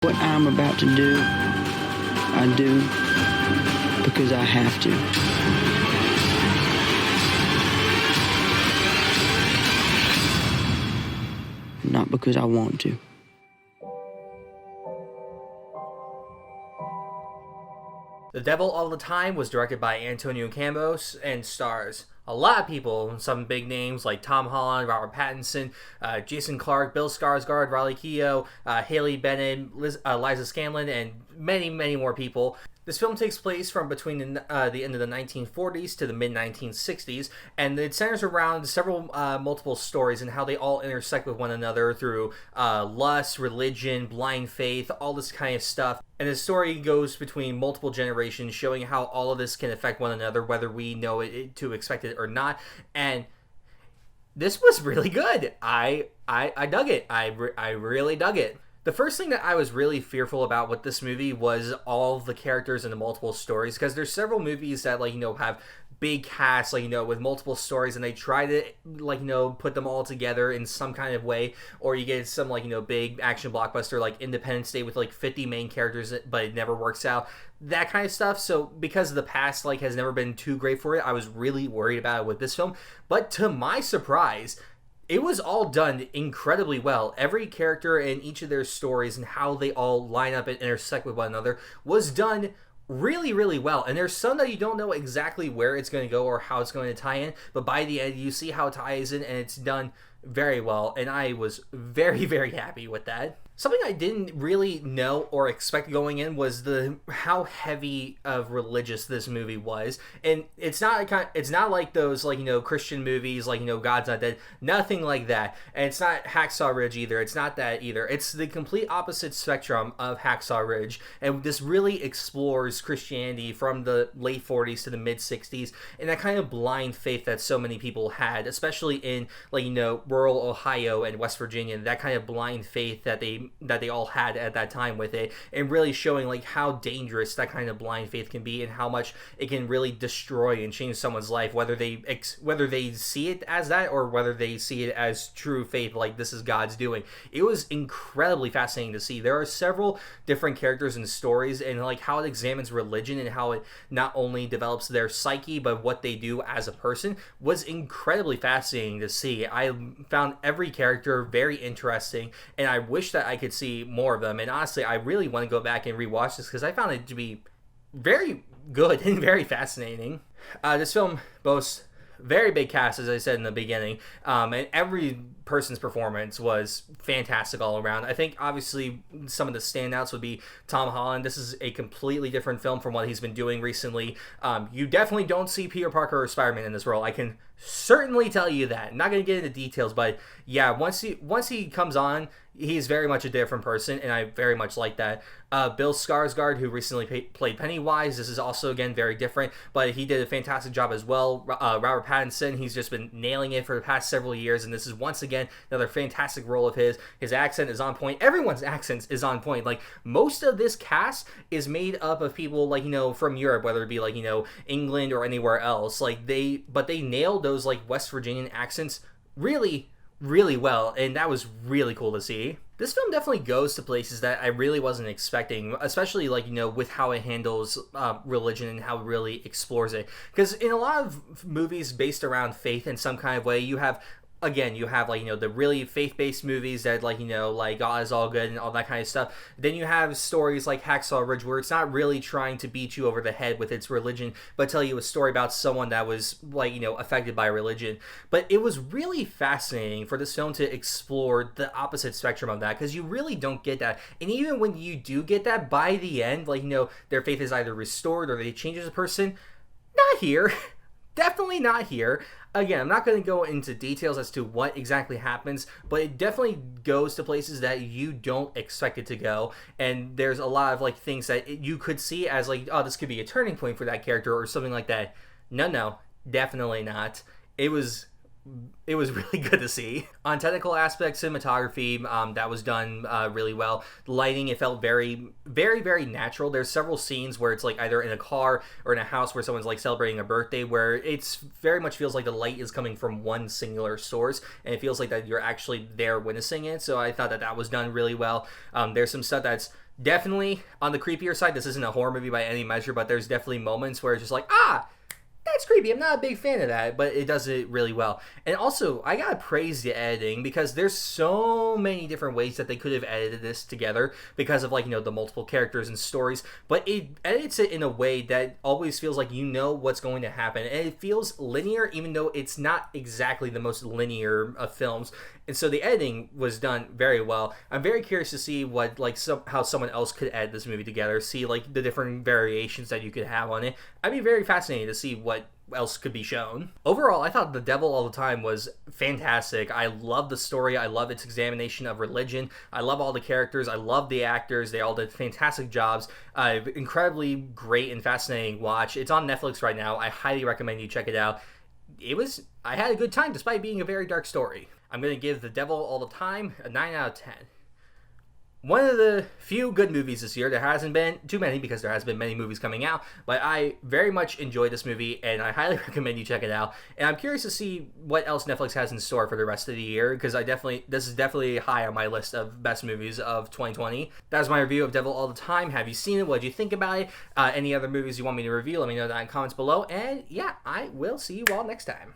What I'm about to do, I do because I have to. Not because I want to. The Devil All the Time was directed by Antonio Campos and stars a lot of people, some big names like Tom Holland, Robert Pattinson, Jason Clarke, Bill Skarsgård, Riley Keough, Haley Bennett, Liza Scanlon, and many, many more people. This film takes place from between the end of the 1940s to the mid-1960s, and it centers around several multiple stories and how they all intersect with one another through lust, religion, blind faith, all this kind of stuff. And the story goes between multiple generations, showing how all of this can affect one another, whether we know it to expect it or not. And this was really good. I dug it. I really dug it. The first thing that I was really fearful about with this movie was all the characters and the multiple stories, because there's several movies that, like, have big casts, like, with multiple stories, and they try to, like, put them all together in some kind of way, or you get some, like, big action blockbuster like Independence Day with, like, 50 main characters, but it never works out, that kind of stuff. So because the past, like, has never been too great for it, I was really worried about it with this film. But to my surprise, it was all done incredibly well. Every character and each of their stories and how they all line up and intersect with one another was done really, really well. And there's some that you don't know exactly where it's going to go or how it's going to tie in, but by the end you see how it ties in, and it's done very well, and I was very, very happy with that. Something I didn't really know or expect going in was how heavy of religious this movie was. And it's not like those, like, Christian movies like, God's Not Dead, nothing like that. And it's not Hacksaw Ridge either. It's not that either. It's the complete opposite spectrum of Hacksaw Ridge, and this really explores Christianity from the late 40s to the mid 60s, and that kind of blind faith that so many people had, especially in, like, rural Ohio and West Virginia, that kind of blind faith that they all had at that time with it, and really showing, like, how dangerous that kind of blind faith can be and how much it can really destroy and change someone's life, whether they see it as that or whether they see it as true faith, like this is God's doing. It was incredibly fascinating to see. There are several different characters and stories, and, like, how it examines religion and how it not only develops their psyche but what they do as a person was incredibly fascinating to see. I found every character very interesting, and I wish that I could see more of them. And honestly, I really want to go back and rewatch this because I found it to be very good and very fascinating. This film boasts very big cast, as I said in the beginning, and every person's performance was fantastic all around. I think obviously some of the standouts would be Tom Holland. This is a completely different film from what he's been doing recently. You definitely don't see Peter Parker or Spider-Man in this role. I can certainly tell you that. I'm not going to get into details, but yeah, once he comes on, he's very much a different person, and I very much like that. Bill Skarsgård, who recently played Pennywise, this is also, again, very different, but he did a fantastic job as well. Robert Pattinson, he's just been nailing it for the past several years, and this is once again another fantastic role of his. His accent is on point. Everyone's accent is on point. Like, most of this cast is made up of people, like, from Europe, whether it be, like, England or anywhere else. Like, they nailed those, like, West Virginian accents really, really well, and that was really cool to see. This film definitely goes to places that I really wasn't expecting, especially, like, with how it handles religion and how it really explores it. Because in a lot of movies based around faith in some kind of way, you have like, the really faith-based movies that, like, like God is all good and all that kind of stuff. Then you have stories like Hacksaw Ridge, where it's not really trying to beat you over the head with its religion, but tell you a story about someone that was, like, affected by religion. But it was really fascinating for this film to explore the opposite spectrum of that, because you really don't get that. And even when you do get that, by the end, like, their faith is either restored or they change as a person. Not here. Definitely not here. Again, I'm not going to go into details as to what exactly happens, but it definitely goes to places that you don't expect it to go. And there's a lot of, like, things that you could see as, like, oh, this could be a turning point for that character or something like that. No, definitely not. It was really good to see. On technical aspects, cinematography, that was done really well. The lighting, it felt very, very, very natural. There's several scenes where it's, like, either in a car or in a house where someone's, like, celebrating a birthday, where it's very much feels like the light is coming from one singular source, and it feels like that you're actually there witnessing it. So I thought that was done really well. There's some stuff that's Definitely on the creepier side. This isn't a horror movie by any measure, but there's definitely moments where it's just like, that's creepy. I'm not a big fan of that, but it does it really well. And also, I gotta praise the editing, because there's so many different ways that they could have edited this together because of, like, you know, the multiple characters and stories, but it edits it in a way that always feels like you know what's going to happen, and it feels linear, even though it's not exactly the most linear of films. And so the editing was done very well. I'm very curious to see what, like, how someone else could edit this movie together, see, like, the different variations that you could have on it. I'd be very fascinated to see what else could be shown. Overall, I thought The Devil All the Time was fantastic. I love the story. I love its examination of religion. I love all the characters. I love the actors. They all did fantastic jobs. Incredibly great and fascinating watch. It's on Netflix right now. I highly recommend you check it out. I had a good time despite being a very dark story. I'm going to give The Devil All the Time a 9 out of 10. One of the few good movies this year. There hasn't been too many because there has been many movies coming out, but I very much enjoyed this movie, and I highly recommend you check it out. And I'm curious to see what else Netflix has in store for the rest of the year, because this is definitely high on my list of best movies of 2020. That's my review of Devil All the Time. Have you seen it? What did you think about it? Any other movies you want me to review? Let me know that in the comments below. And yeah, I will see you all next time.